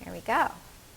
Here we go.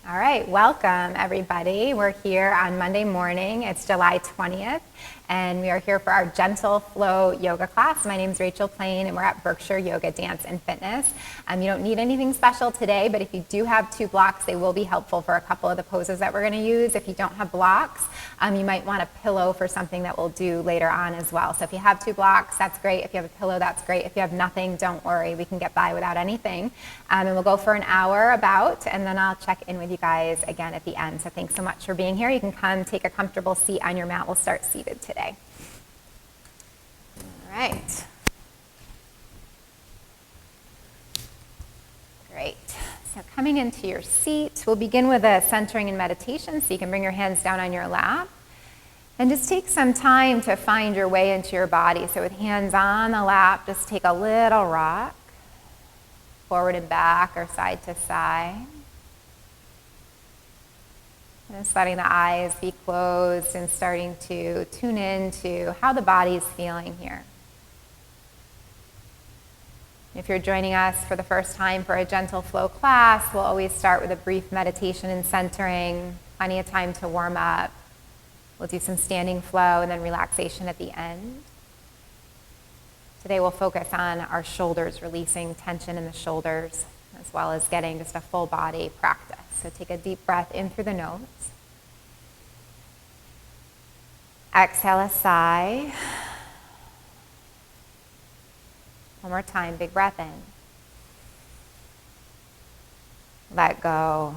All right, welcome everybody. We're here on Monday morning. It's July 20th, and we are here for our Gentle Flow yoga class. My name is Rachael Plaine, and we're at Berkshire Yoga, Dance, and Fitness. You don't need anything special today, but if you do have 2 blocks, they will be helpful for a couple of the poses that we're going to use. If you don't have blocks, you might want a pillow for something that we'll do later on as well. So if you have 2 blocks, that's great. If you have a pillow, that's great. If you have nothing, don't worry. We can get by without anything. And we'll go for an hour about, and then I'll check in with you guys again at the end. So thanks so much for being here. You can come take a comfortable seat on your mat. We'll start seated today. All right. Great. So coming into your seat, we'll begin with a centering and meditation. So you can bring your hands down on your lap and just take some time to find your way into your body. So with hands on the lap, just take a little rock, forward and back or side to side. And just letting the eyes be closed and starting to tune in to how the body's feeling here. If you're joining us for the first time for a Gentle Flow class, we'll always start with a brief meditation and centering, plenty of time to warm up. We'll do some standing flow and then relaxation at the end. Today we'll focus on our shoulders, releasing tension in the shoulders, as well as getting just a full body practice. So take a deep breath in through the nose. Exhale a sigh. One more time, big breath in. Let go.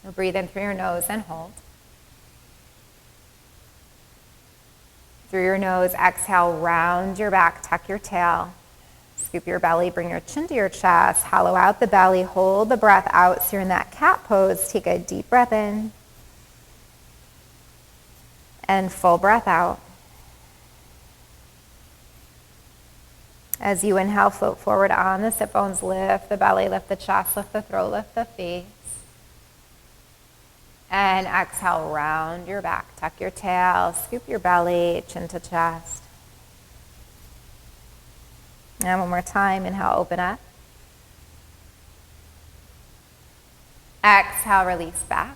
You'll breathe in through your nose and hold. Through your nose, exhale, round your back, tuck your tail. Scoop your belly, bring your chin to your chest, hollow out the belly, hold the breath out. So you're in that cat pose. Take a deep breath in. And full breath out. As you inhale, float forward on the sit bones, lift the belly, lift the chest, lift the throat, lift the face. And exhale, round your back, tuck your tail, scoop your belly, chin to chest. And one more time, inhale, open up. Exhale, release back.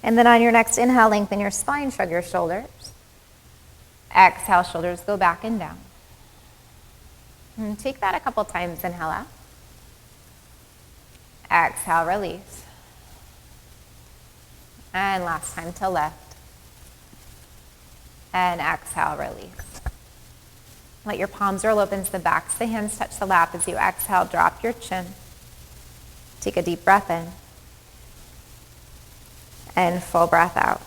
And then on your next inhale, lengthen your spine, shrug your shoulders. Exhale, shoulders go back and down. And take that a couple times, inhale out. Exhale, release. And last time to lift. And exhale, release. Let your palms roll open to the backs of the hands touch the lap. As you exhale, drop your chin. Take a deep breath in. And full breath out.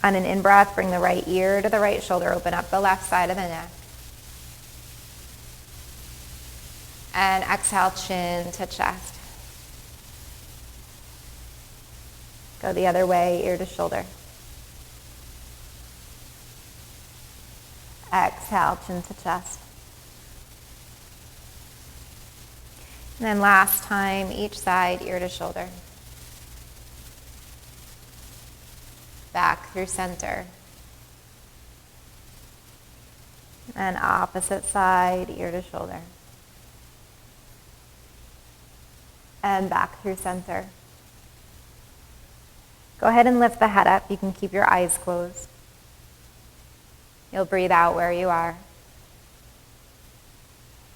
On an in-breath, bring the right ear to the right shoulder. Open up the left side of the neck. And exhale, chin to chest. Go the other way, ear to shoulder. Exhale, chin to chest. And then last time, each side, ear to shoulder. Back through center. And opposite side, ear to shoulder. And back through center. Go ahead and lift the head up. You can keep your eyes closed. You'll breathe out where you are.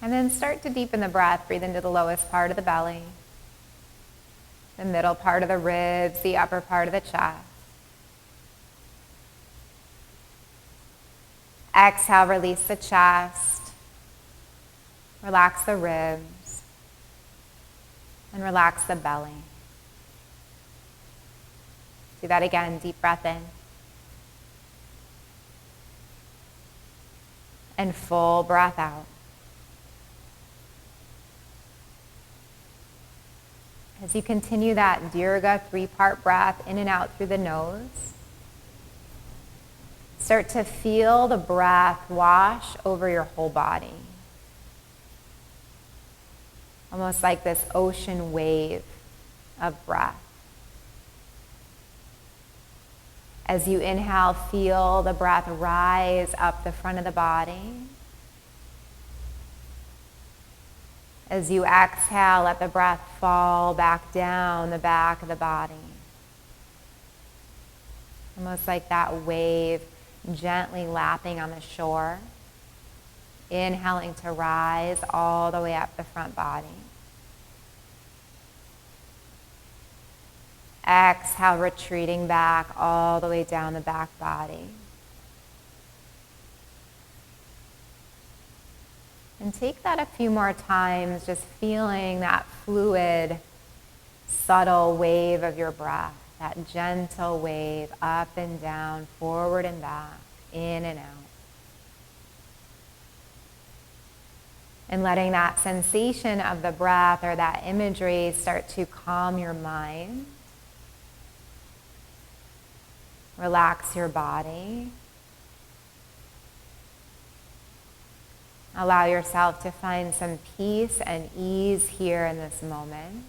And then start to deepen the breath. Breathe into the lowest part of the belly, the middle part of the ribs, the upper part of the chest. Exhale, release the chest. Relax the ribs. And relax the belly. Do that again. Deep breath in. And full breath out. As you continue that Dirga 3-part breath in and out through the nose, start to feel the breath wash over your whole body. Almost like this ocean wave of breath. As you inhale, feel the breath rise up the front of the body. As you exhale, let the breath fall back down the back of the body. Almost like that wave gently lapping on the shore. Inhaling to rise all the way up the front body. Exhale, retreating back all the way down the back body. And take that a few more times, just feeling that fluid, subtle wave of your breath, that gentle wave up and down, forward and back, in and out. And letting that sensation of the breath or that imagery start to calm your mind. Relax your body. Allow yourself to find some peace and ease here in this moment.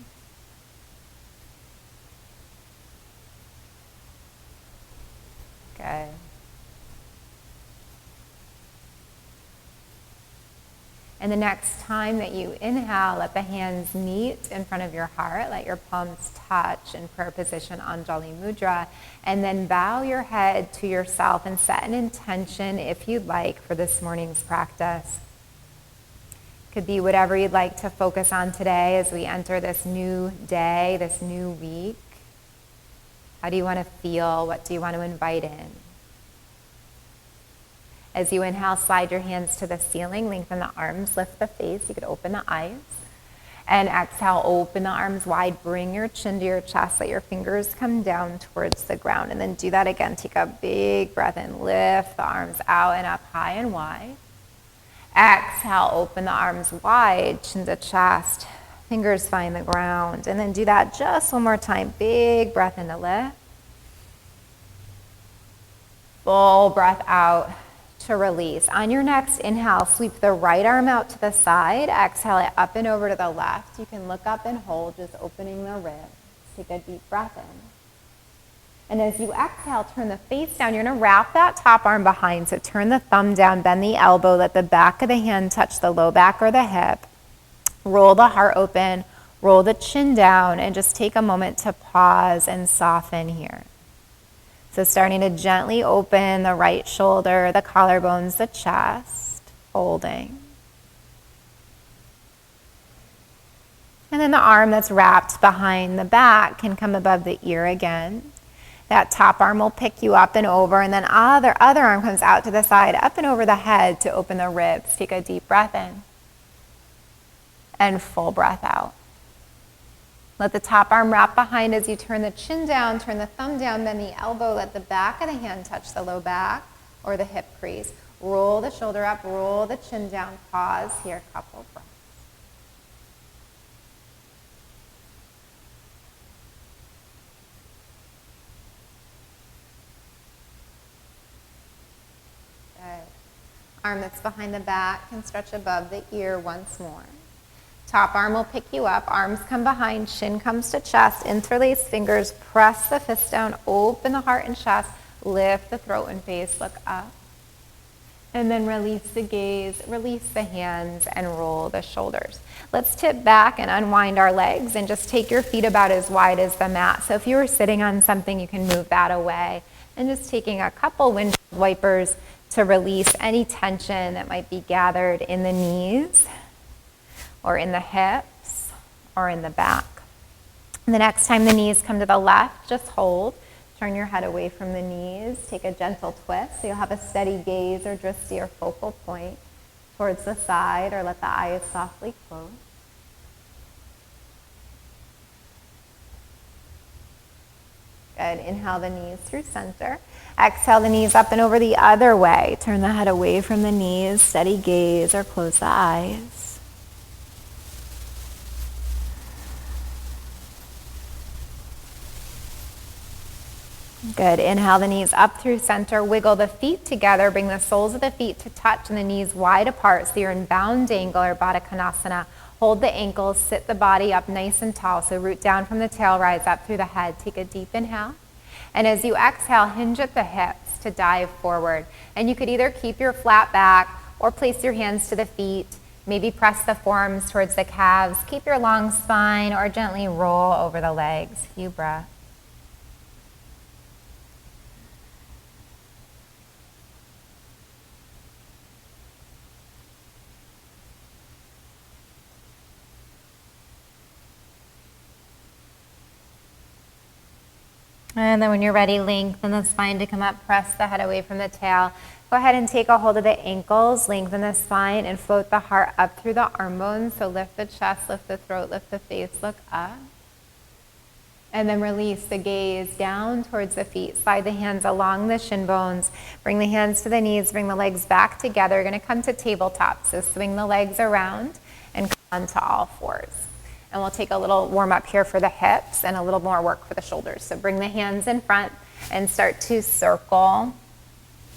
Good. And the next time that you inhale, let the hands meet in front of your heart. Let your palms touch in prayer position, Anjali Mudra. And then bow your head to yourself and set an intention, if you'd like, for this morning's practice. Could be whatever you'd like to focus on today as we enter this new day, this new week. How do you want to feel? What do you want to invite in? As you inhale, slide your hands to the ceiling, lengthen the arms, lift the face. You could open the eyes. And exhale, open the arms wide, bring your chin to your chest, let your fingers come down towards the ground. And then do that again. Take a big breath in, lift the arms out and up high and wide. Exhale, open the arms wide, chin to chest, fingers find the ground. And then do that just one more time. Big breath in to lift. Full breath out to release. On your next inhale, sweep the right arm out to the side. Exhale it up and over to the left. You can look up and hold, just opening the ribs. Take a deep breath in. And as you exhale, turn the face down. You're going to wrap that top arm behind. So turn the thumb down, bend the elbow, let the back of the hand touch the low back or the hip. Roll the heart open, roll the chin down, and just take a moment to pause and soften here. So starting to gently open the right shoulder, the collarbones, the chest, holding. And then the arm that's wrapped behind the back can come above the ear again. That top arm will pick you up and over, and then other arm comes out to the side, up and over the head to open the ribs. Take a deep breath in. And full breath out. Let the top arm wrap behind as you turn the chin down, turn the thumb down, bend the elbow, let the back of the hand touch the low back or the hip crease. Roll the shoulder up, roll the chin down, pause here, couple breaths. Good. Arm that's behind the back can stretch above the ear once more. Top arm will pick you up, arms come behind, chin comes to chest, interlace fingers, press the fist down, open the heart and chest, lift the throat and face, look up. And then release the gaze, release the hands, and roll the shoulders. Let's tip back and unwind our legs and just take your feet about as wide as the mat. So if you were sitting on something, you can move that away. And just taking a couple windshield wipers to release any tension that might be gathered in the knees, or in the hips, or in the back. And the next time the knees come to the left, just hold. Turn your head away from the knees. Take a gentle twist so you'll have a steady gaze or just see your focal point towards the side, or let the eyes softly close. Good. Inhale the knees through center. Exhale the knees up and over the other way. Turn the head away from the knees, steady gaze, or close the eyes. Good. Inhale the knees up through center. Wiggle the feet together. Bring the soles of the feet to touch and the knees wide apart so you're in bound angle or Baddha Konasana. Hold the ankles. Sit the body up nice and tall. So root down from the tail, rise up through the head. Take a deep inhale. And as you exhale, hinge at the hips to dive forward. And you could either keep your flat back or place your hands to the feet. Maybe press the forearms towards the calves. Keep your long spine or gently roll over the legs. Few breaths. And then when you're ready, lengthen the spine to come up, press the head away from the tail. Go ahead and take a hold of the ankles, lengthen the spine, and float the heart up through the arm bones. So lift the chest, lift the throat, lift the face, look up. And then release the gaze down towards the feet. Slide the hands along the shin bones. Bring the hands to the knees, bring the legs back together. You're gonna come to tabletop. So swing the legs around and come onto all fours. And we'll take a little warm up here for the hips and a little more work for the shoulders. So bring the hands in front and start to circle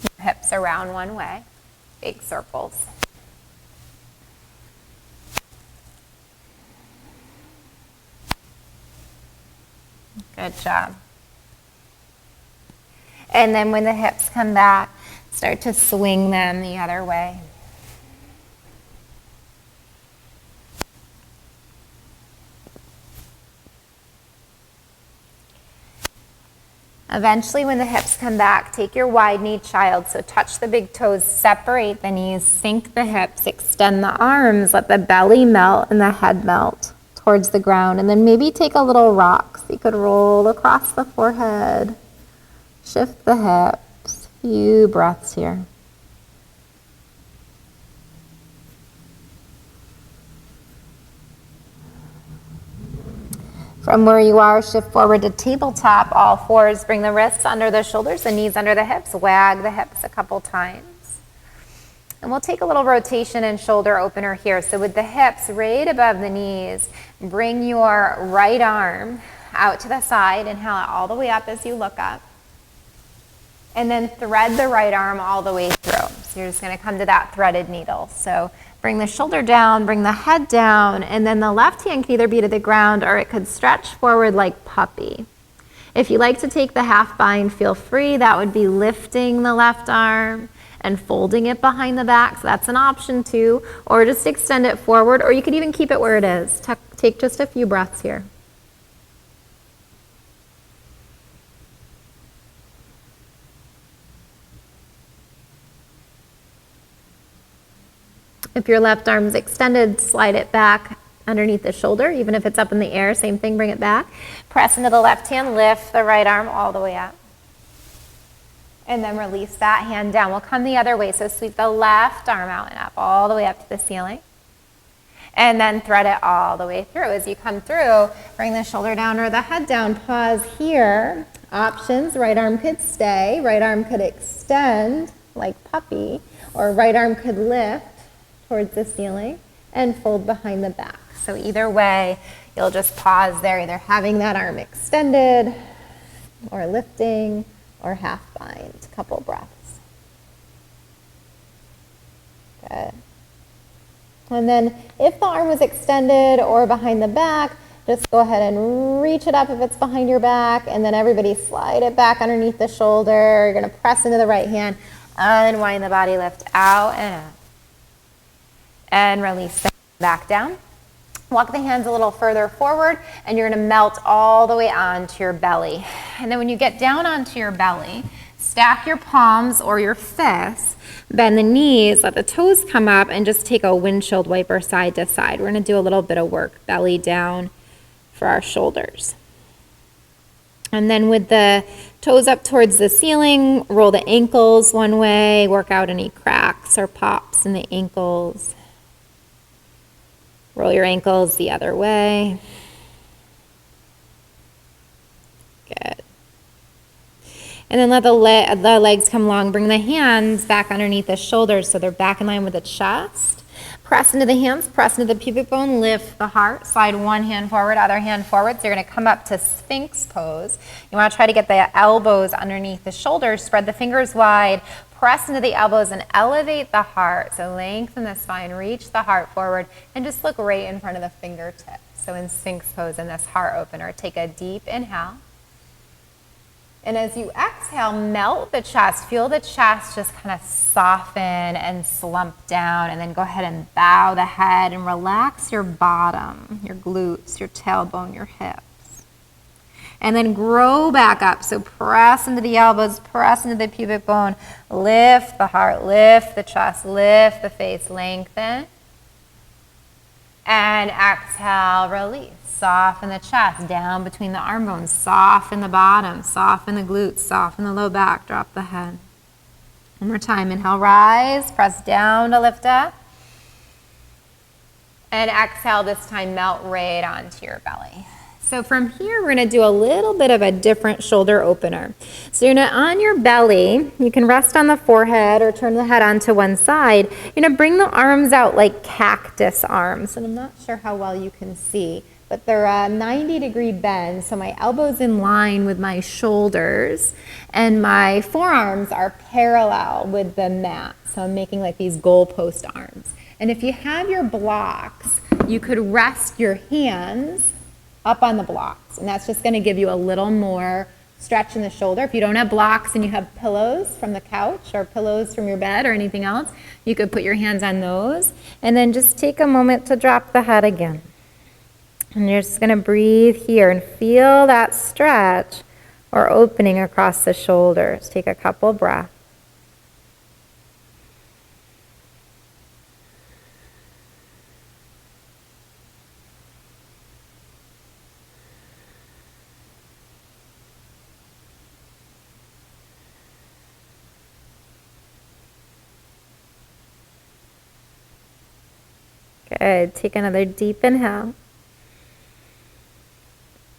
your hips around one way, big circles. Good job. And then when the hips come back, start to swing them the other way. Eventually, when the hips come back, take your wide-kneed child. So touch the big toes, separate the knees, sink the hips, extend the arms, let the belly melt and the head melt towards the ground. And then maybe take a little rock. So you could roll across the forehead, shift the hips. Few breaths here. From where you are, shift forward to tabletop, all fours. Bring the wrists under the shoulders, the knees under the hips. Wag the hips a couple times. And we'll take a little rotation and shoulder opener here. So with the hips right above the knees, bring your right arm out to the side. Inhale it all the way up as you look up. And then thread the right arm all the way through. So you're just going to come to that threaded needle. So bring the shoulder down, bring the head down, and then the left hand can either be to the ground or it could stretch forward like puppy. If you like to take the half bind, feel free. That would be lifting the left arm and folding it behind the back. So that's an option too. Or just extend it forward, or you could even keep it where it is. Take just a few breaths here. If your left arm's extended, slide it back underneath the shoulder, even if it's up in the air, same thing, bring it back. Press into the left hand, lift the right arm all the way up. And then release that hand down. We'll come the other way, so sweep the left arm out and up, all the way up to the ceiling. And then thread it all the way through. As you come through, bring the shoulder down or the head down, pause here. Options, right arm could stay, right arm could extend like puppy, or right arm could lift towards the ceiling and fold behind the back. So either way, you'll just pause there, either having that arm extended or lifting or half bind. Couple breaths. Good. And then if the arm was extended or behind the back, just go ahead and reach it up if it's behind your back, and then everybody slide it back underneath the shoulder. You're going to press into the right hand, unwind the body, lift out and up. And release them back down. Walk the hands a little further forward, and you're going to melt all the way onto your belly. And then when you get down onto your belly, stack your palms or your fists, bend the knees, let the toes come up, and just take a windshield wiper side to side. We're going to do a little bit of work, belly down for our shoulders. And then with the toes up towards the ceiling, roll the ankles one way, work out any cracks or pops in the ankles. Roll your ankles the other way. Good. And then let the legs come long. Bring the hands back underneath the shoulders so they're back in line with the chest. Press into the hands, press into the pubic bone, lift the heart. Slide one hand forward, other hand forward. So you're going to come up to Sphinx Pose. You want to try to get the elbows underneath the shoulders. Spread the fingers wide. Press into the elbows and elevate the heart. So lengthen the spine, reach the heart forward, and just look right in front of the fingertips. So in Sphinx Pose, in this heart opener, take a deep inhale. And as you exhale, melt the chest. Feel the chest just kind of soften and slump down, and then go ahead and bow the head and relax your bottom, your glutes, your tailbone, your hips. And then grow back up. So press into the elbows, press into the pubic bone, lift the heart, lift the chest, lift the face, lengthen. And exhale, release. Soften the chest, down between the arm bones, soften the bottom, soften the glutes, soften the low back, drop the head. One more time, inhale, rise, press down to lift up. And exhale, this time melt right onto your belly. So from here, we're gonna do a little bit of a different shoulder opener. So you're gonna, on your belly, you can rest on the forehead or turn the head onto one side. You're gonna bring the arms out like cactus arms. And I'm not sure how well you can see, but they're a 90-degree bend, so my elbow's in line with my shoulders, and my forearms are parallel with the mat. So I'm making like these goalpost arms. And if you have your blocks, you could rest your hands up on the blocks, and that's just gonna give you a little more stretch in the shoulder. If you don't have blocks and you have pillows from the couch or pillows from your bed or anything else, you could put your hands on those, and then just take a moment to drop the head again. And you're just going to breathe here and feel that stretch or opening across the shoulders. Take a couple breaths. Good. Take another deep inhale.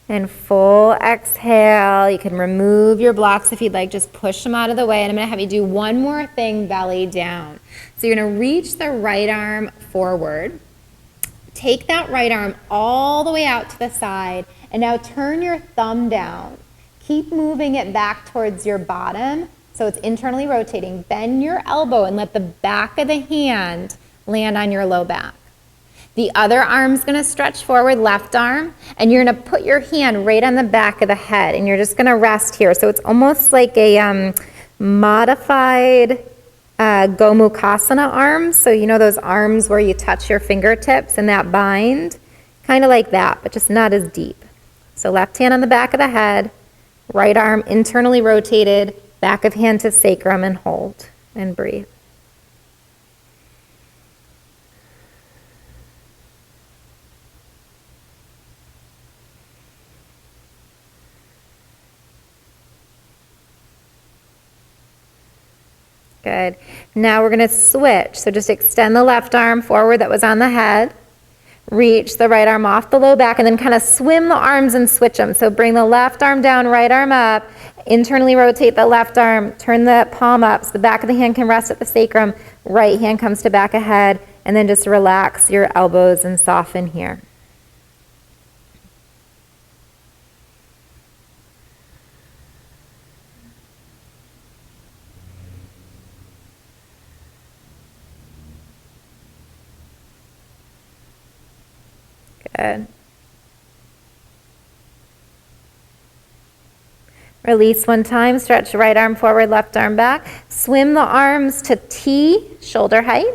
And full exhale. You can remove your blocks if you'd like, just push them out of the way. And I'm gonna have you do one more thing, belly down. So you're gonna reach the right arm forward. Take that right arm all the way out to the side, and now turn your thumb down. Keep moving it back towards your bottom, so it's internally rotating. Bend your elbow and let the back of the hand land on your low back. The other arm's gonna stretch forward, left arm, and you're gonna put your hand right on the back of the head, and you're just gonna rest here. So it's almost like a modified Gomukhasana arm. So you know those arms where you touch your fingertips and that bind? Kind of like that, but just not as deep. So left hand on the back of the head, right arm internally rotated, back of hand to sacrum, and hold, and breathe. Good. Now we're going to switch. So just extend the left arm forward that was on the head. Reach the right arm off the low back, and then kind of swim the arms and switch them. So bring the left arm down, right arm up. Internally rotate the left arm. Turn the palm up so the back of the hand can rest at the sacrum. Right hand comes to back of head. And then just relax your elbows and soften here. Good. Release one time, stretch right arm forward, left arm back. Swim the arms to T, shoulder height.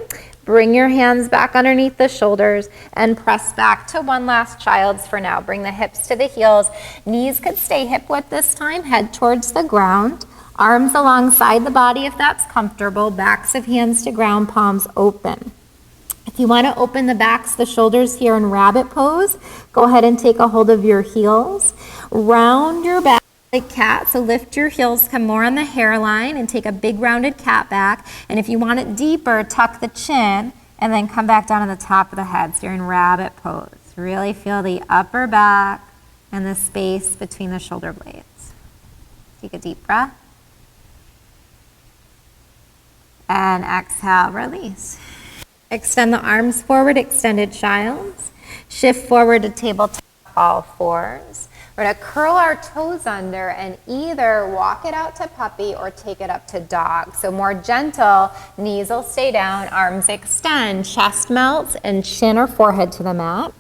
Bring your hands back underneath the shoulders and press back to one last child's for now. Bring the hips to the heels. Knees could stay hip width this time, head towards the ground. Arms alongside the body if that's comfortable. Backs of hands to ground, palms open. If you want to open the backs, the shoulders here in rabbit pose, go ahead and take a hold of your heels. Round your back like cat, so lift your heels, come more on the hairline, and take a big rounded cat back. And if you want it deeper, tuck the chin, and then come back down to the top of the head. So you're in rabbit pose. Really feel the upper back and the space between the shoulder blades. Take a deep breath. And exhale, release. Extend the arms forward, extended child's. Shift forward to tabletop, all fours. We're gonna curl our toes under and either walk it out to puppy or take it up to dog. So more gentle, knees will stay down, arms extend, chest melts, and chin or forehead to the mat.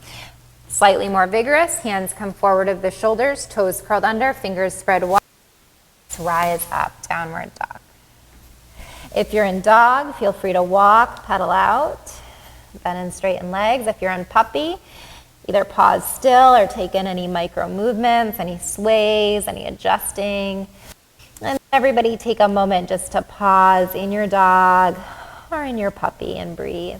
Slightly more vigorous, hands come forward of the shoulders, toes curled under, fingers spread wide. rise up, downward dog. If you're in dog, feel free to walk, pedal out, bend and straighten legs. If you're in puppy, either pause still or take in any micro movements, any sways, any adjusting. And everybody take a moment just to pause in your dog or in your puppy and breathe.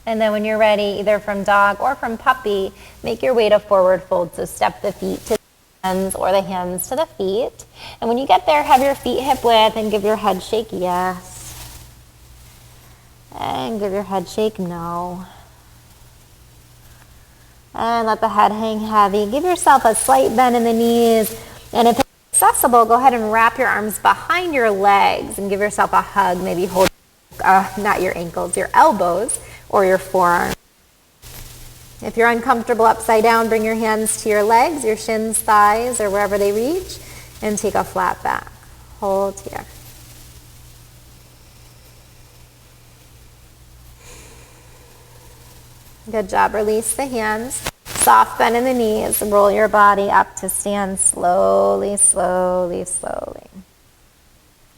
And then when you're ready, either from dog or from puppy, make your way to forward fold. So step the feet to the hands or the hands to the feet. And when you get there, have your feet hip width and give your head shake yes. And give your head shake no. And let the head hang heavy. Give yourself a slight bend in the knees. And if it's accessible, go ahead and wrap your arms behind your legs and give yourself a hug. Maybe hold, not your ankles, your elbows or your forearms. If you're uncomfortable upside down, bring your hands to your legs, your shins, thighs, or wherever they reach, and take a flat back. Hold here. Good job. Release the hands. Soft bend in the knees. Roll your body up to stand slowly, slowly, slowly.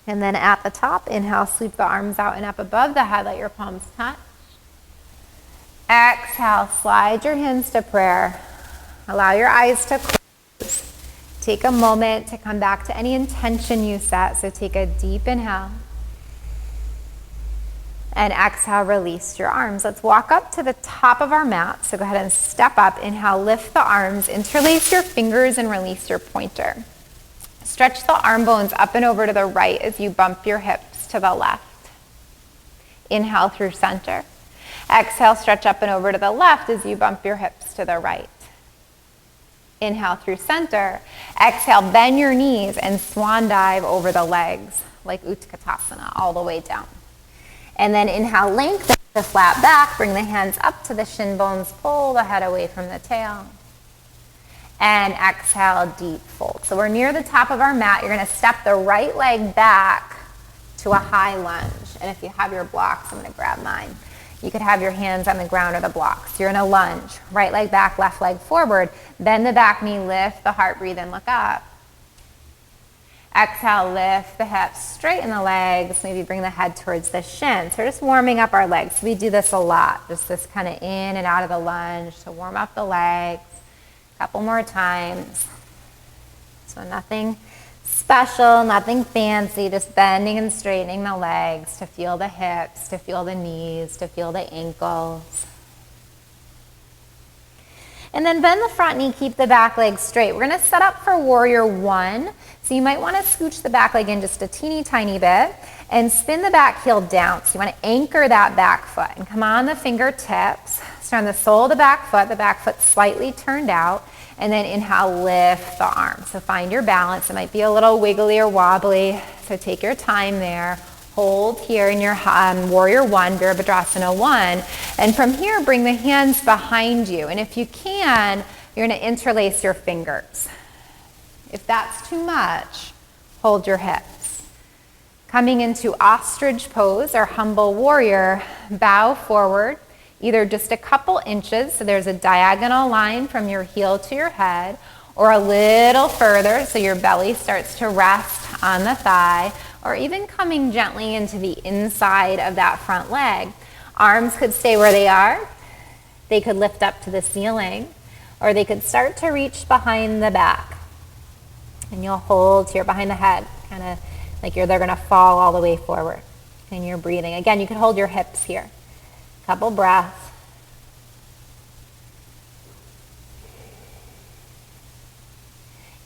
And then at the top, inhale, sweep the arms out and up above the head. Let your palms touch. Exhale, slide your hands to prayer. Allow your eyes to close. Take a moment to come back to any intention you set. So take a deep inhale. And exhale, release your arms. Let's walk up to the top of our mat. So go ahead and step up. Inhale, lift the arms. Interlace your fingers and release your pointer. Stretch the arm bones up and over to the right as you bump your hips to the left. Inhale through center. Exhale, stretch up and over to the left as you bump your hips to the right. Inhale through center. Exhale, bend your knees and swan dive over the legs like Utkatasana all the way down. And then inhale, lengthen the flat back. Bring the hands up to the shin bones. Pull the head away from the tail. And exhale, deep fold. So we're near the top of our mat. You're going to step the right leg back to a high lunge. And if you have your blocks, I'm going to grab mine. You could have your hands on the ground or the blocks. You're in a lunge. Right leg back, left leg forward. Bend the back knee, lift the heart, breathe in, look up. Exhale, lift the hips, straighten the legs. Maybe bring the head towards the shins. So we're just warming up our legs. We do this a lot. Just this kind of in and out of the lunge to warm up the legs. A couple more times. So nothing special, nothing fancy, just bending and straightening the legs to feel the hips, to feel the knees, to feel the ankles. And then bend the front knee, keep the back leg straight. We're going to set up for warrior one. So you might want to scooch the back leg in just a teeny tiny bit and spin the back heel down. So you want to anchor that back foot and come on the fingertips. Start on the sole of the back foot slightly turned out. And then inhale, lift the arm. So find your balance. It might be a little wiggly or wobbly. So take your time there. Hold here in your warrior one, Virabhadrasana one. And from here, bring the hands behind you. And if you can, you're going to interlace your fingers. If that's too much, hold your hips. Coming into ostrich pose or humble warrior, bow forward. Either just a couple inches, so there's a diagonal line from your heel to your head, or a little further, so your belly starts to rest on the thigh, or even coming gently into the inside of that front leg. Arms could stay where they are. They could lift up to the ceiling, or they could start to reach behind the back. And you'll hold here behind the head, kind of like they're going to fall all the way forward. And you're breathing. Again, you can hold your hips here. Couple breaths.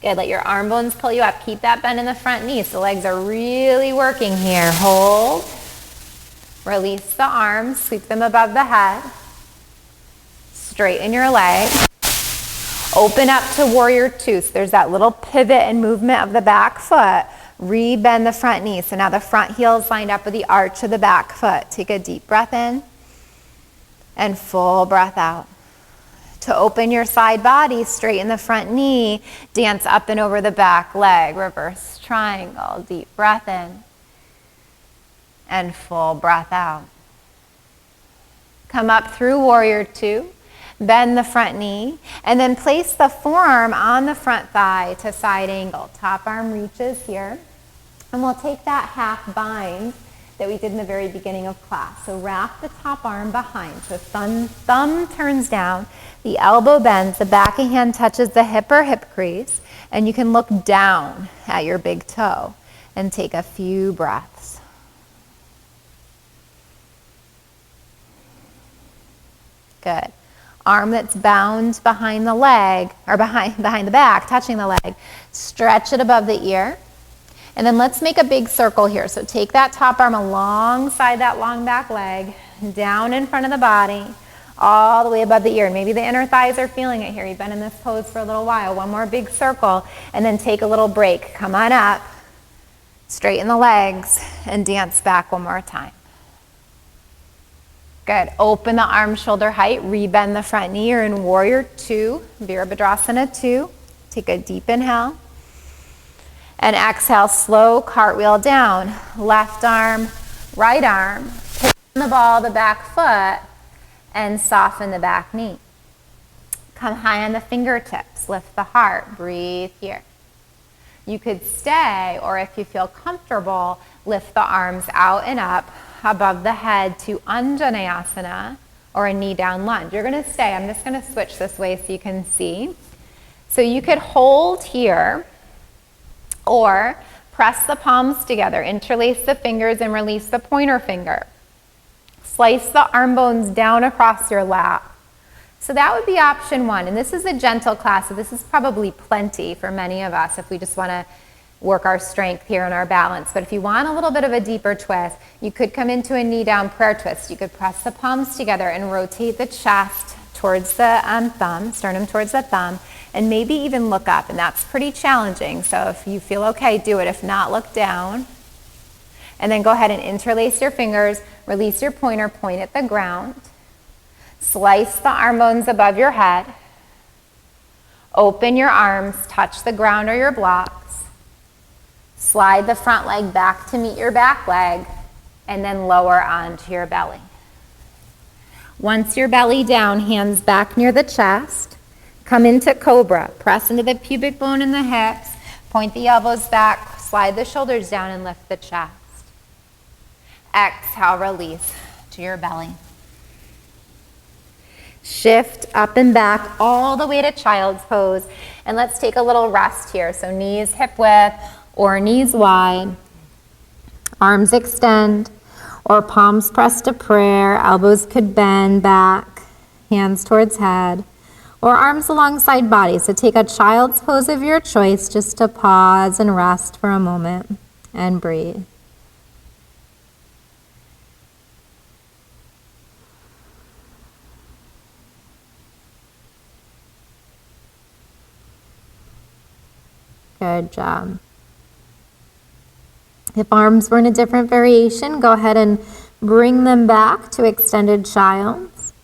Good, let your arm bones pull you up. Keep that bend in the front knee. So the legs are really working here. Hold. Release the arms, sweep them above the head. Straighten your legs. Open up to warrior two. So there's that little pivot and movement of the back foot. Re-bend the front knee. So now the front heel is lined up with the arch of the back foot. Take a deep breath in. And full breath out. To open your side body, straighten the front knee, dance up and over the back leg, reverse triangle, deep breath in, and full breath out. Come up through warrior two, bend the front knee, and then place the forearm on the front thigh to side angle. Top arm reaches here, and we'll take that half bind that we did in the very beginning of class. So wrap the top arm behind. So thumb turns down, the elbow bends, the back of hand touches the hip or hip crease, and you can look down at your big toe and take a few breaths. Good. Arm that's bound behind the leg, or behind the back, touching the leg. Stretch it above the ear. And then let's make a big circle here. So take that top arm alongside that long back leg, down in front of the body, all the way above the ear. And maybe the inner thighs are feeling it here. You've been in this pose for a little while. One more big circle, and then take a little break. Come on up, straighten the legs, and dance back one more time. Good. Open the arm shoulder height, rebend the front knee. You're in warrior two, Virabhadrasana 2. Take a deep inhale. And exhale, slow cartwheel down. Left arm, right arm. Pick on the ball of the back foot and soften the back knee. Come high on the fingertips. Lift the heart. Breathe here. You could stay, or if you feel comfortable, lift the arms out and up above the head to Anjaneyasana, or a knee down lunge. You're going to stay. I'm just going to switch this way so you can see. So you could hold here, or press the palms together, interlace the fingers and release the pointer finger. Slice the arm bones down across your lap. So that would be option one. And this is a gentle class, so this is probably plenty for many of us if we just want to work our strength here and our balance. But if you want a little bit of a deeper twist, you could come into a knee down prayer twist. You could press the palms together and rotate the chest towards the thumb, sternum towards the thumb, and maybe even look up. And that's pretty challenging. So if you feel okay, do it. If not, look down. And then go ahead and interlace your fingers, release your pointer, point at the ground. Slice the arm bones above your head. Open your arms, touch the ground or your blocks. Slide the front leg back to meet your back leg, and then lower onto your belly. Once your belly down, hands back near the chest. Come into cobra. Press into the pubic bone in the hips. Point the elbows back. Slide the shoulders down and lift the chest. Exhale, release to your belly. Shift up and back all the way to child's pose. And let's take a little rest here. So knees hip width or knees wide. Arms extend or palms pressed to prayer. Elbows could bend back. Hands towards head. Or arms alongside body. So take a child's pose of your choice just to pause and rest for a moment and breathe. Good job. If arms were in a different variation, go ahead and bring them back to extended child's.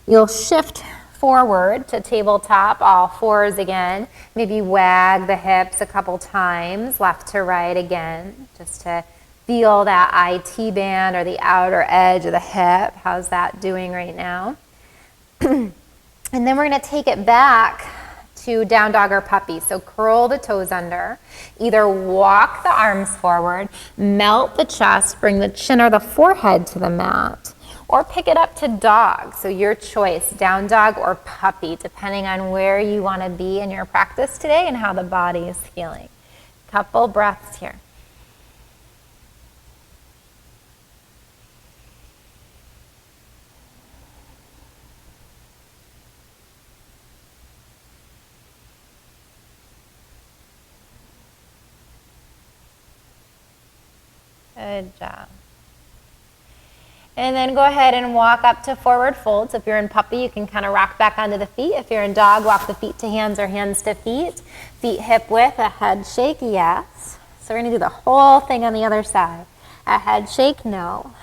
You'll shift forward to tabletop, all fours again. Maybe wag the hips a couple times, left to right again, just to feel that IT band or the outer edge of the hip. How's that doing right now? And then we're going to take it back to down dog or puppy. So curl the toes under. Either walk the arms forward, melt the chest, bring the chin or the forehead to the mat, or pick it up to dog. So your choice, down dog or puppy, depending on where you want to be in your practice today and how the body is feeling. Couple breaths here. Good job. And then go ahead and walk up to forward fold. So if you're in puppy, you can kind of rock back onto the feet. If you're in dog, walk the feet to hands or hands to feet. Feet hip width, a head shake, yes. So we're going to do the whole thing on the other side. A head shake, no.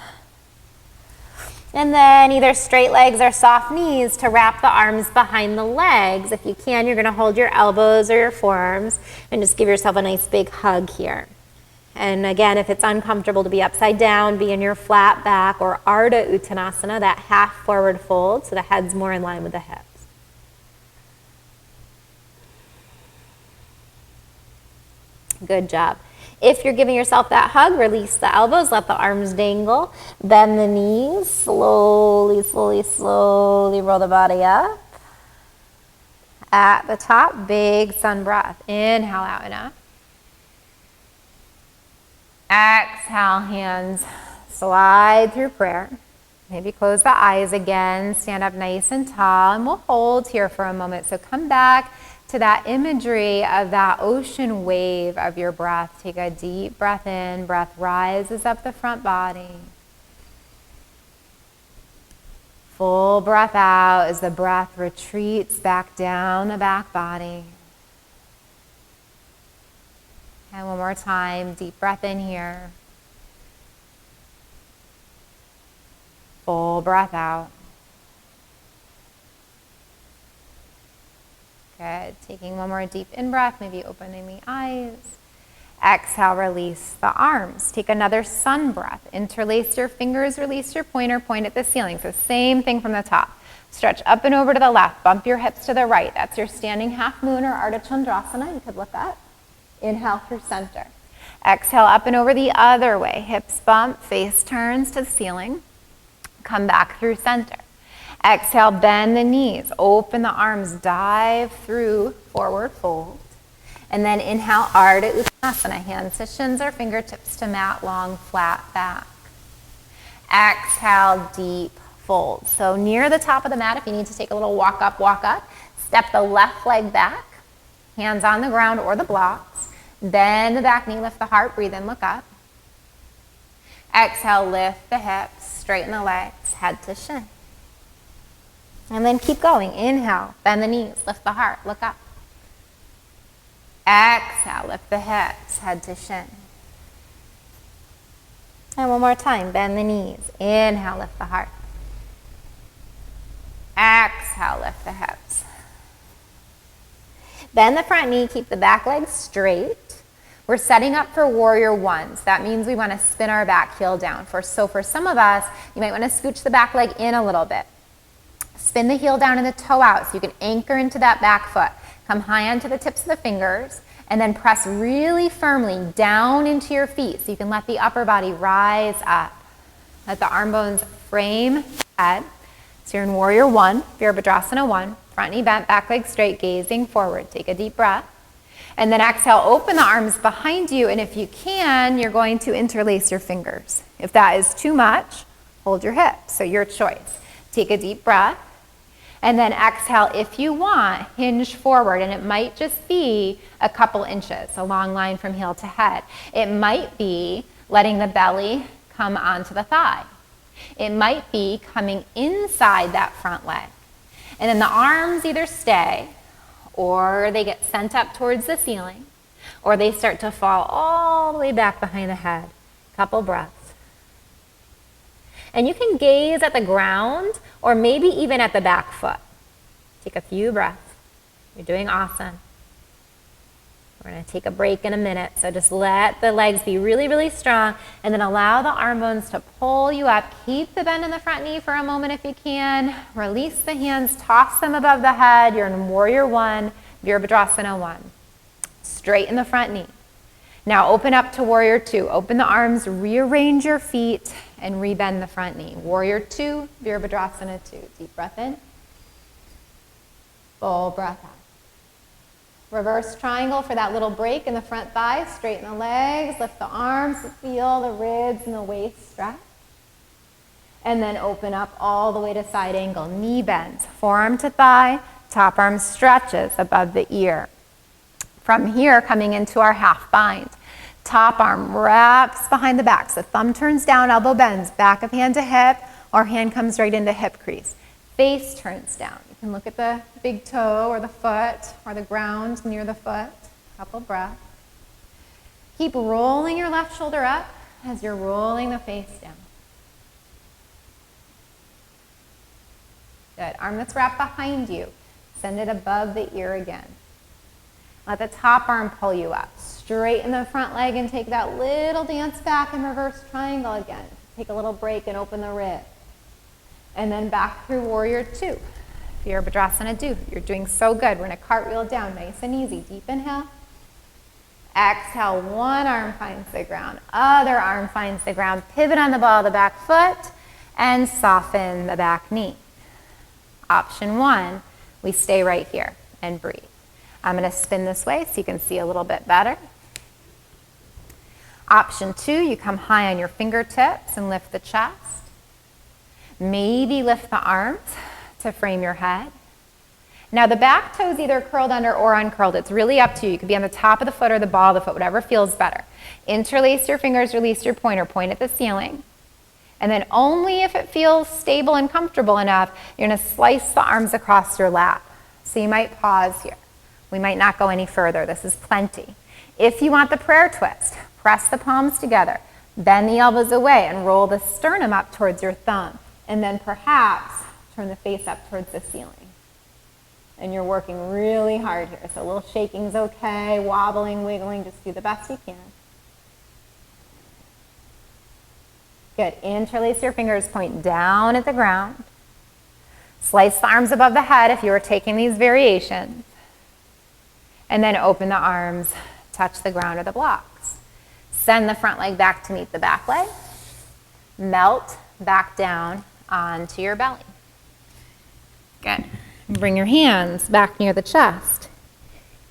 And then either straight legs or soft knees to wrap the arms behind the legs. If you can, you're going to hold your elbows or your forearms and just give yourself a nice big hug here. And again, if it's uncomfortable to be upside down, be in your flat back or Ardha Uttanasana, that half forward fold, so the head's more in line with the hips. Good job. If you're giving yourself that hug, release the elbows, let the arms dangle, bend the knees, slowly, slowly, slowly roll the body up. At the top, big sun breath. Inhale out and up. Exhale, hands slide through prayer. Maybe close the eyes again, stand up nice and tall, and we'll hold here for a moment. So come back to that imagery of that ocean wave of your breath. Take a deep breath in, breath rises up the front body. Full breath out as the breath retreats back down the back body. And one more time, deep breath in here. Full breath out. Good. Taking one more deep in-breath, maybe opening the eyes. Exhale, release the arms. Take another sun breath. Interlace your fingers, release your pointer, point at the ceiling. So same thing from the top. Stretch up and over to the left. Bump your hips to the right. That's your standing half moon or Ardha Chandrasana. You could look up. Inhale through center. Exhale up and over the other way. Hips bump, face turns to the ceiling. Come back through center. Exhale, bend the knees, open the arms, dive through forward fold. And then inhale, Ardha Uttanasana, hands to shins or fingertips to mat, long, flat back. Exhale, deep fold. So near the top of the mat, if you need to take a little walk up, step the left leg back, hands on the ground or the blocks. Bend the back knee, lift the heart, breathe in, look up. Exhale, lift the hips, straighten the legs, head to shin. And then keep going. Inhale, bend the knees, lift the heart, look up. Exhale, lift the hips, head to shin. And one more time, bend the knees. Inhale, lift the heart. Exhale, lift the hips. Bend the front knee, keep the back leg straight. We're setting up for warrior one. So that means we want to spin our back heel down. So for some of us, you might want to scooch the back leg in a little bit. Spin the heel down and the toe out so you can anchor into that back foot. Come high onto the tips of the fingers and then press really firmly down into your feet so you can let the upper body rise up. Let the arm bones frame head. So you're in warrior one, Virabhadrasana 1. Front knee bent, back leg straight, gazing forward. Take a deep breath. And then exhale, open the arms behind you, and if you can, you're going to interlace your fingers. If that is too much, hold your hips, so your choice. Take a deep breath, and then exhale, if you want, hinge forward, and it might just be a couple inches, a long line from heel to head. It might be letting the belly come onto the thigh. It might be coming inside that front leg. And then the arms either stay, or they get sent up towards the ceiling, or they start to fall all the way back behind the head. Couple breaths. And you can gaze at the ground, or maybe even at the back foot. Take a few breaths. You're doing awesome. We're going to take a break in a minute, so just let the legs be really, really strong, and then allow the arm bones to pull you up. Keep the bend in the front knee for a moment if you can. Release the hands, toss them above the head. You're in warrior one, Virabhadrasana 1. Straighten the front knee. Now open up to warrior two. Open the arms, rearrange your feet, and rebend the front knee. Warrior two, Virabhadrasana 2. Deep breath in. Full breath out. Reverse triangle for that little break in the front thigh. Straighten the legs, lift the arms, feel the ribs and the waist stretch. And then open up all the way to side angle. Knee bends, forearm to thigh, top arm stretches above the ear. From here, coming into our half bind. Top arm wraps behind the back. So thumb turns down, elbow bends, back of hand to hip, or hand comes right into hip crease. Face turns down. You can look at the big toe or the foot or the ground near the foot. Couple breaths. Keep rolling your left shoulder up as you're rolling the face down. Good. Arm that's wrapped behind you. Send it above the ear again. Let the top arm pull you up. Straighten the front leg and take that little dance back in reverse triangle again. Take a little break and open the rib. And then back through warrior two. Virabhadrasana do. You're doing so good. We're going to cartwheel down nice and easy. Deep inhale. Exhale, one arm finds the ground, other arm finds the ground. Pivot on the ball of the back foot and soften the back knee. Option one, we stay right here and breathe. I'm going to spin this way so you can see a little bit better. Option two, you come high on your fingertips and lift the chest. Maybe lift the arms to frame your head. Now the back toe is either curled under or uncurled. It's really up to you. You could be on the top of the foot or the ball of the foot, whatever feels better. Interlace your fingers, release your pointer, point at the ceiling. And then only if it feels stable and comfortable enough, you're going to slice the arms across your lap. So you might pause here. We might not go any further. This is plenty. If you want the prayer twist, press the palms together, bend the elbows away, and roll the sternum up towards your thumb. And then perhaps turn the face up towards the ceiling. And you're working really hard here. So a little shaking's okay, wobbling, wiggling, just do the best you can. Good. Interlace your fingers, point down at the ground. Slice the arms above the head if you were taking these variations. And then open the arms, touch the ground or the blocks. Send the front leg back to meet the back leg. Melt back down onto your belly. Good. Bring your hands back near the chest.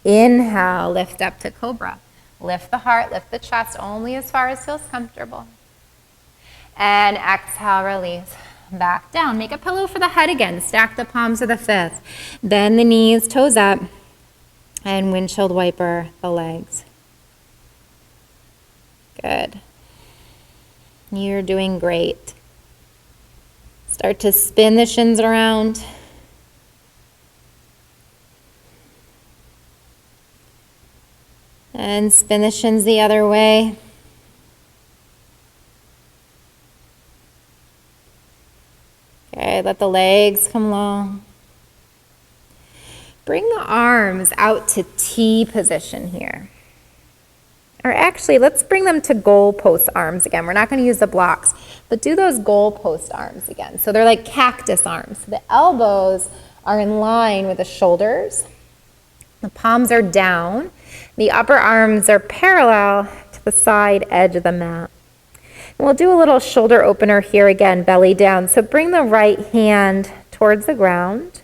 Inhale, lift up to cobra. Lift the heart, lift the chest only as far as feels comfortable. And exhale, release. Back down. Make a pillow for the head again. Stack the palms of the fists. Bend the knees, toes up. And windshield wiper the legs. Good. You're doing great. Start to spin the shins around. And spin the shins the other way. Okay, let the legs come long. Bring the arms out to T position here. Or actually, let's bring them to goal post arms again. We're not going to use the blocks, but do those goal post arms again. So they're like cactus arms. The elbows are in line with the shoulders. The palms are down. The upper arms are parallel to the side edge of the mat. And we'll do a little shoulder opener here again, belly down. So bring the right hand towards the ground.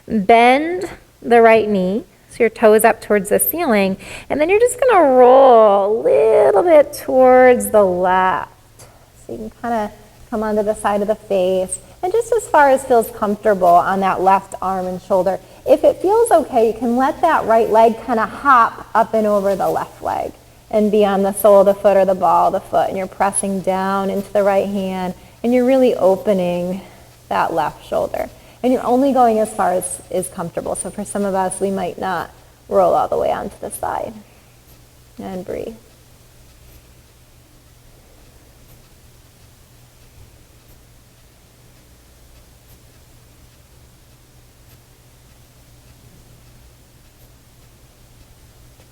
Bend the right knee, so your toes up towards the ceiling. And then you're just going to roll a little bit towards the left. So you can kind of come onto the side of the face. And just as far as feels comfortable on that left arm and shoulder. If it feels okay, you can let that right leg kind of hop up and over the left leg and be on the sole of the foot or the ball of the foot. And you're pressing down into the right hand and you're really opening that left shoulder. And you're only going as far as is comfortable. So for some of us, we might not roll all the way onto the side. And breathe.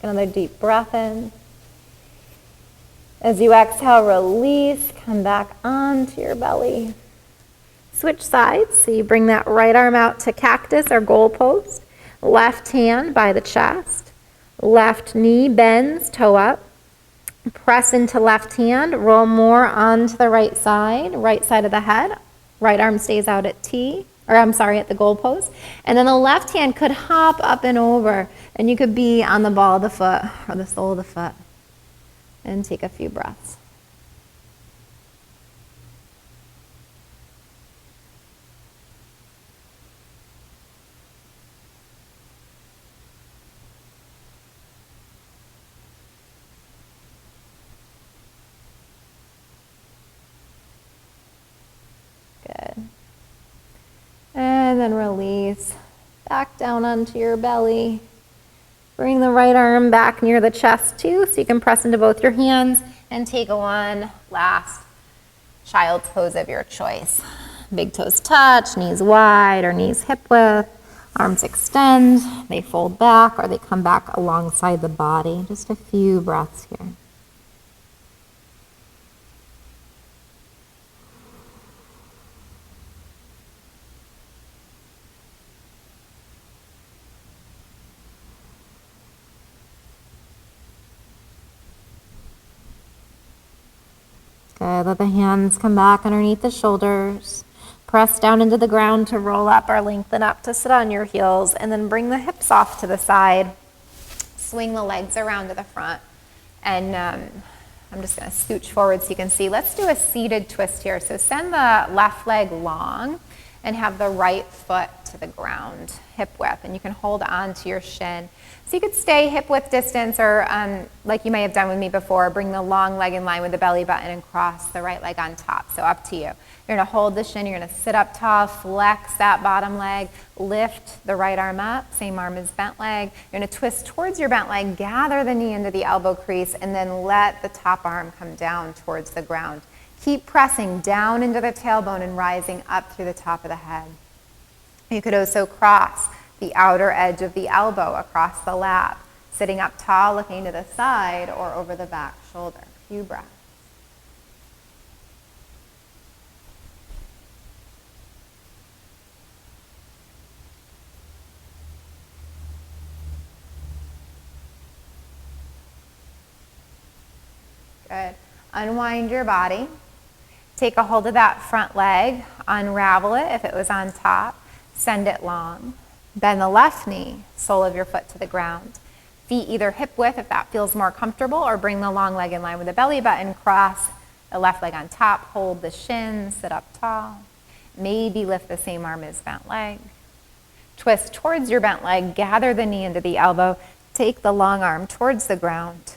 Another deep breath in. As you exhale, release, come back onto your belly. Switch sides, so you bring that right arm out to cactus or goal post. Left hand by the chest. Left knee bends, toe up. Press into left hand, roll more onto the right side of the head. Right arm stays out at T. At the goal post. And then the left hand could hop up and over, and you could be on the ball of the foot or the sole of the foot. And take a few breaths. Good. And then release back down onto your belly. Bring the right arm back near the chest too, so you can press into both your hands and take one last child's pose of your choice. Big toes touch, knees wide or knees hip width. Arms extend, they fold back or they come back alongside the body. Just a few breaths here. Good. Let the hands come back underneath the shoulders. Press down into the ground to roll up or lengthen up to sit on your heels, and then bring the hips off to the side. Swing the legs around to the front. And I'm just going to scooch forward so you can see. Let's do a seated twist here. So send the left leg long and have the right foot to the ground, hip width. And you can hold on to your shin. So you could stay hip width distance, or like you may have done with me before, bring the long leg in line with the belly button and cross the right leg on top. So up to you. You're going to hold the shin. You're going to sit up tall, flex that bottom leg, lift the right arm up, same arm as bent leg. You're going to twist towards your bent leg, gather the knee into the elbow crease, and then let the top arm come down towards the ground. Keep pressing down into the tailbone and rising up through the top of the head. You could also cross the outer edge of the elbow across the lap, sitting up tall, looking to the side or over the back shoulder. A few breaths. Good. Unwind your body. Take a hold of that front leg. Unravel it if it was on top. Send it long. Bend the left knee, sole of your foot to the ground. Feet either hip width if that feels more comfortable, or bring the long leg in line with the belly button. Cross the left leg on top. Hold the shins. Sit up tall. Maybe lift the same arm as bent leg. Twist towards your bent leg. Gather the knee into the elbow. Take the long arm towards the ground.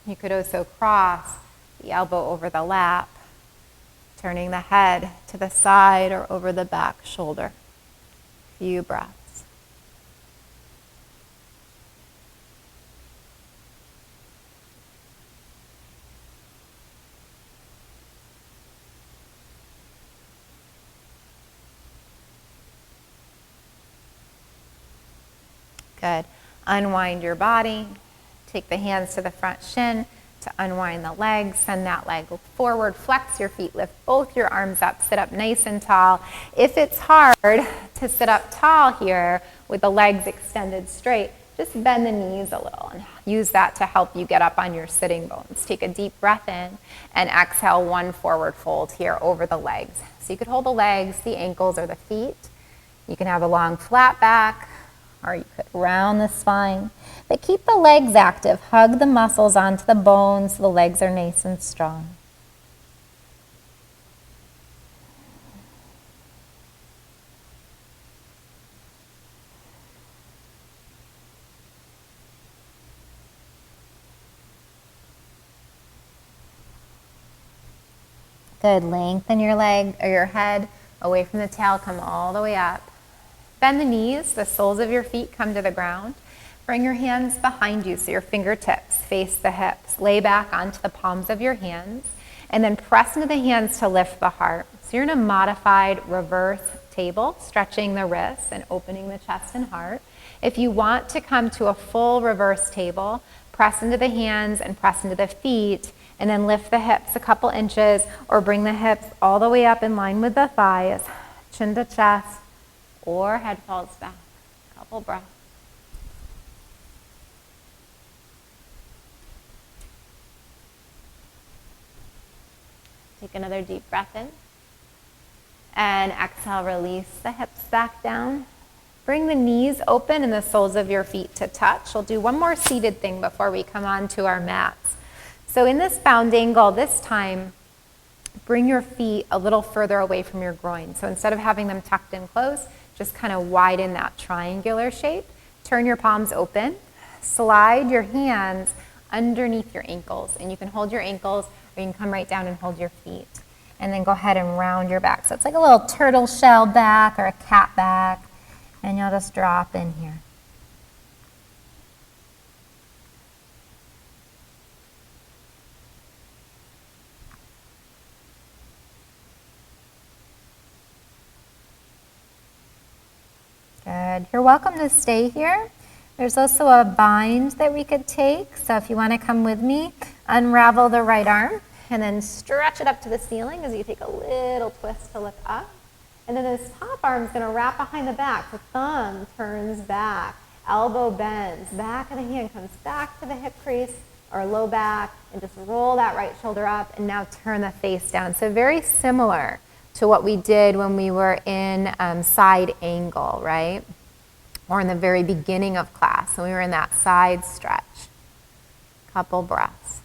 You could also cross the elbow over the lap, turning the head to the side or over the back shoulder. Few breaths. Good. Unwind your body. Take the hands to the front shin to unwind the legs. Send that leg forward. Flex your feet. Lift both your arms up. Sit up nice and tall. If it's hard to sit up tall here with the legs extended straight, just bend the knees a little and use that to help you get up on your sitting bones. Take a deep breath in and exhale, one forward fold here over the legs. So you could hold the legs, the ankles, or the feet. You can have a long flat back, or you could round the spine. But keep the legs active. Hug the muscles onto the bones so the legs are nice and strong. Good. Lengthen your leg or your head away from the tail. Come all the way up. Bend the knees. The soles of your feet come to the ground. Bring your hands behind you so your fingertips face the hips. Lay back onto the palms of your hands and then press into the hands to lift the heart. So you're in a modified reverse table, stretching the wrists and opening the chest and heart. If you want to come to a full reverse table, press into the hands and press into the feet, and then lift the hips a couple inches or bring the hips all the way up in line with the thighs, chin to chest, or head falls back. Couple breaths. Take another deep breath in. And exhale, release the hips back down. Bring the knees open and the soles of your feet to touch. We'll do one more seated thing before we come on to our mats. So in this bound angle, this time, bring your feet a little further away from your groin. So instead of having them tucked in close, just kind of widen that triangular shape. Turn your palms open. Slide your hands underneath your ankles. And you can hold your ankles, or you can come right down and hold your feet. And then go ahead and round your back. So it's like a little turtle shell back or a cat back. And you'll just drop in here. Good. You're welcome to stay here. There's also a bind that we could take. So if you want to come with me, unravel the right arm and then stretch it up to the ceiling as you take a little twist to look up. And then this top arm is going to wrap behind the back. The thumb turns back, elbow bends, back of the hand comes back to the hip crease or low back, and just roll that right shoulder up and now turn the face down. So very similar to what we did when we were in side angle, right? Or in the very beginning of class, when we were in that side stretch. Couple breaths.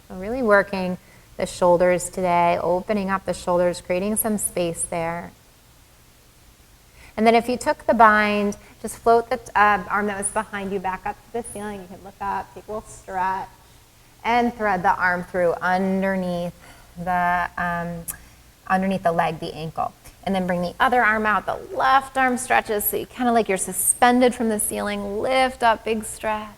So really working the shoulders today, opening up the shoulders, creating some space there. And then if you took the bind, just float the arm that was behind you back up to the ceiling. You can look up, take a little stretch, and thread the arm through underneath the leg, the ankle. And then bring the other arm out. The left arm stretches, so you kind of like you're suspended from the ceiling. Lift up, big stretch.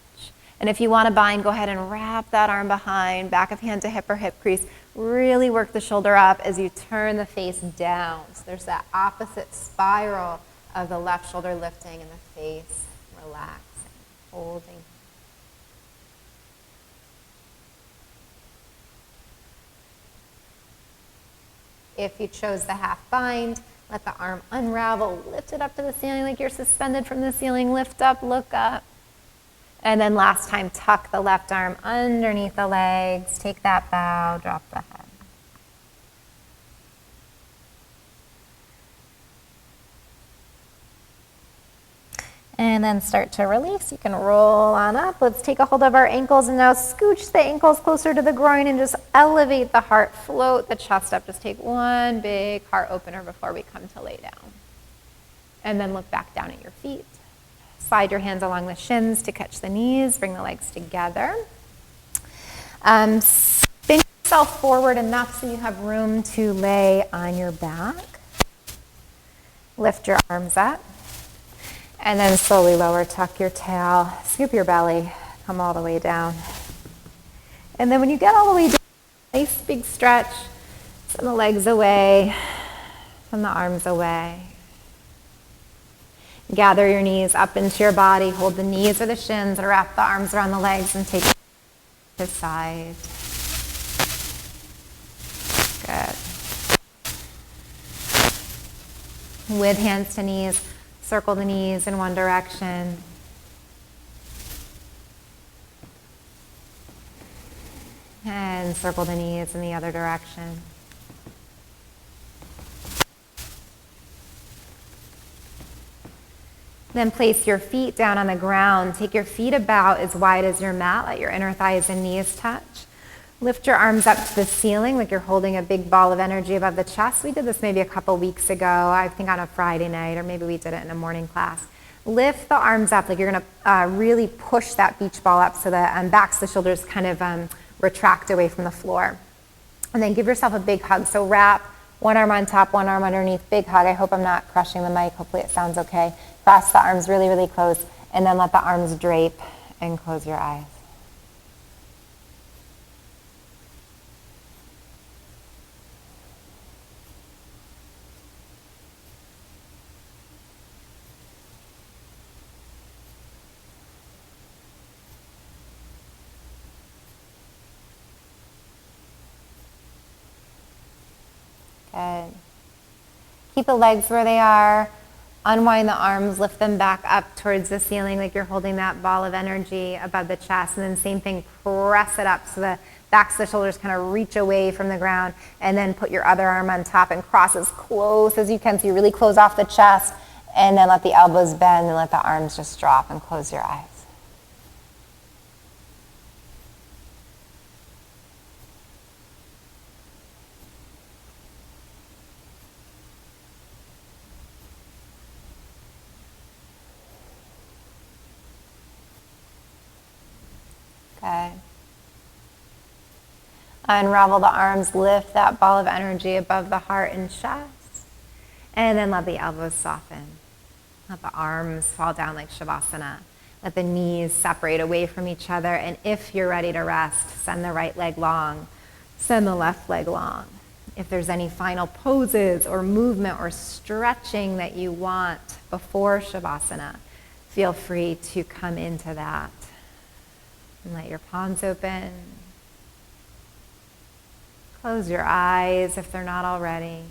And if you want to bind, go ahead and wrap that arm behind, back of hand to hip or hip crease. Really work the shoulder up as you turn the face down. So there's that opposite spiral of the left shoulder lifting and the face relaxing, holding. If you chose the half bind, let the arm unravel, lift it up to the ceiling like you're suspended from the ceiling, lift up, look up. And then last time, tuck the left arm underneath the legs, take that bow, drop the head. And then start to release. You can roll on up. Let's take a hold of our ankles and now scooch the ankles closer to the groin and just elevate the heart, float the chest up. Just take one big heart opener before we come to lay down. And then look back down at your feet. Slide your hands along the shins to catch the knees. Bring the legs together. Spin yourself forward enough so you have room to lay on your back. Lift your arms up. And then slowly lower, tuck your tail, scoop your belly, come all the way down. And then when you get all the way down, nice big stretch, send the legs away, send the arms away. Gather your knees up into your body, hold the knees or the shins, and wrap the arms around the legs and take it to the side. Good. With hands to knees, circle the knees in one direction. And circle the knees in the other direction. Then place your feet down on the ground. Take your feet about as wide as your mat. Let your inner thighs and knees touch. Lift your arms up to the ceiling like you're holding a big ball of energy above the chest. We did this maybe a couple weeks ago, I think on a Friday night, or maybe we did it in a morning class. Lift the arms up like you're going to really push that beach ball up so the backs of the shoulders kind of retract away from the floor. And then give yourself a big hug. So wrap one arm on top, one arm underneath, big hug. I hope I'm not crushing the mic. Hopefully it sounds okay. Press the arms really, really close, and then let the arms drape and close your eyes. Good. Keep the legs where they are. Unwind the arms, lift them back up towards the ceiling like you're holding that ball of energy above the chest. And then same thing, press it up so the backs of the shoulders kind of reach away from the ground. And then put your other arm on top and cross as close as you can so you really close off the chest. And then let the elbows bend and let the arms just drop and close your eyes. Good. Unravel the arms, lift that ball of energy above the heart and chest. And then let the elbows soften. Let the arms fall down like Shavasana. Let the knees separate away from each other. And if you're ready to rest, send the right leg long. Send the left leg long. If there's any final poses or movement or stretching that you want before Shavasana, feel free to come into that. And let your palms open. Close your eyes if they're not already.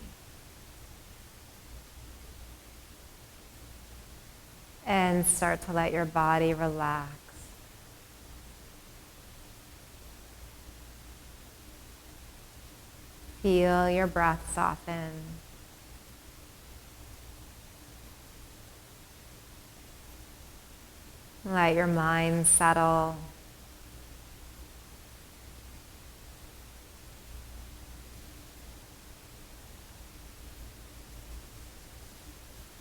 And start to let your body relax. Feel your breath soften. Let your mind settle.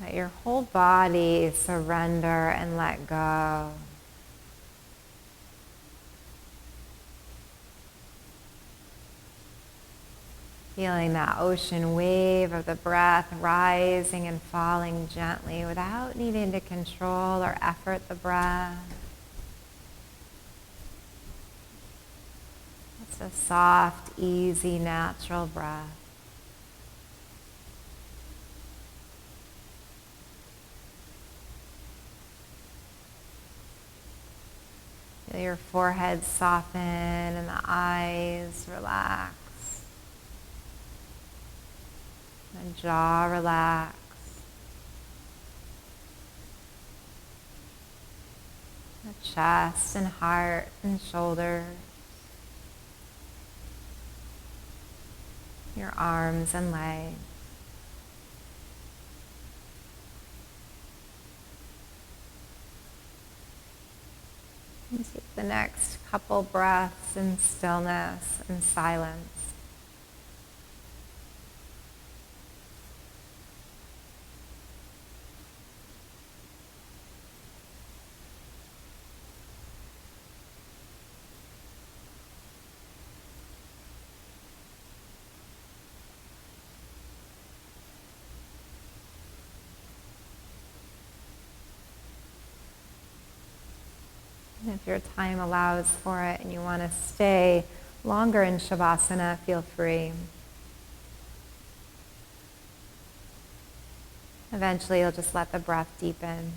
Let your whole body surrender and let go. Feeling that ocean wave of the breath rising and falling gently without needing to control or effort the breath. It's a soft, easy, natural breath. Feel your forehead soften and the eyes relax. The jaw relax. The chest and heart and shoulders. Your arms and legs. And take the next couple breaths in stillness and silence. If your time allows for it and you want to stay longer in Shavasana, feel free. Eventually, you'll just let the breath deepen.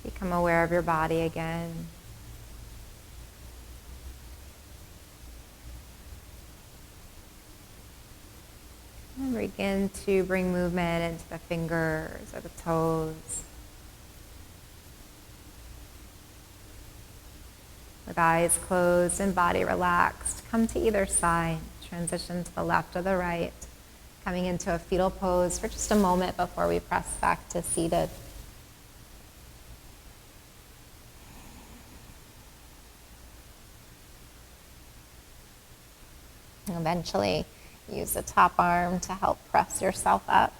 Become aware of your body again. And begin to bring movement into the fingers or the toes. With eyes closed and body relaxed, come to either side. Transition to the left or the right. Coming into a fetal pose for just a moment before we press back to seated. And eventually, use the top arm to help press yourself up.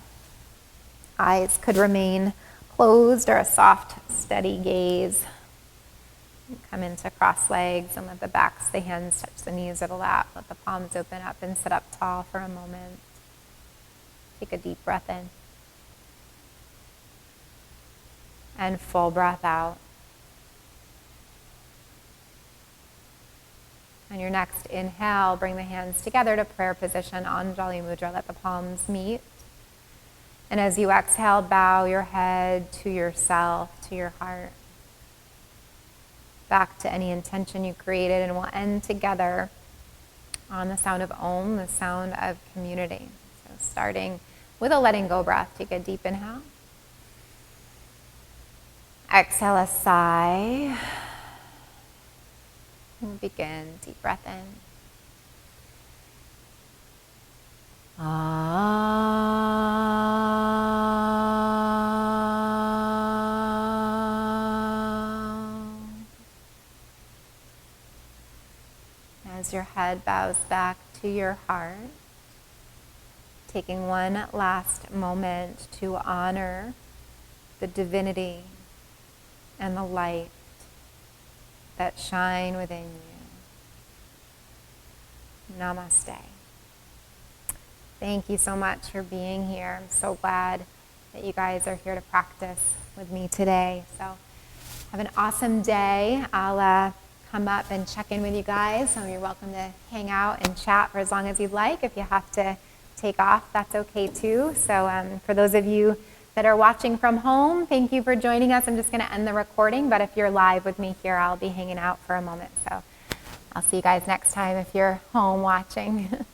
Eyes could remain closed or a soft, steady gaze. Come into cross legs and let the backs of the hands touch the knees or the lap. Let the palms open up and sit up tall for a moment. Take a deep breath in. And full breath out. On your next inhale, bring the hands together to prayer position, Anjali Mudra. Let the palms meet. And as you exhale, bow your head to yourself, to your heart. Back to any intention you created, and we'll end together on the sound of Om, the sound of community. So starting with a letting go breath, take a deep inhale. Exhale a sigh. And begin, deep breath in. As your head bows back to your heart, taking one last moment to honor the divinity and the light that shine within you. Namaste. Thank you so much for being here. I'm so glad that you guys are here to practice with me today. So have an awesome day. I'll come up and check in with you guys. So you're welcome to hang out and chat for as long as you'd like. If you have to take off, that's okay too. So for those of you that are watching from home, thank you for joining us. I'm just going to end the recording, but if you're live with me here, I'll be hanging out for a moment. So I'll see you guys next time if you're home watching.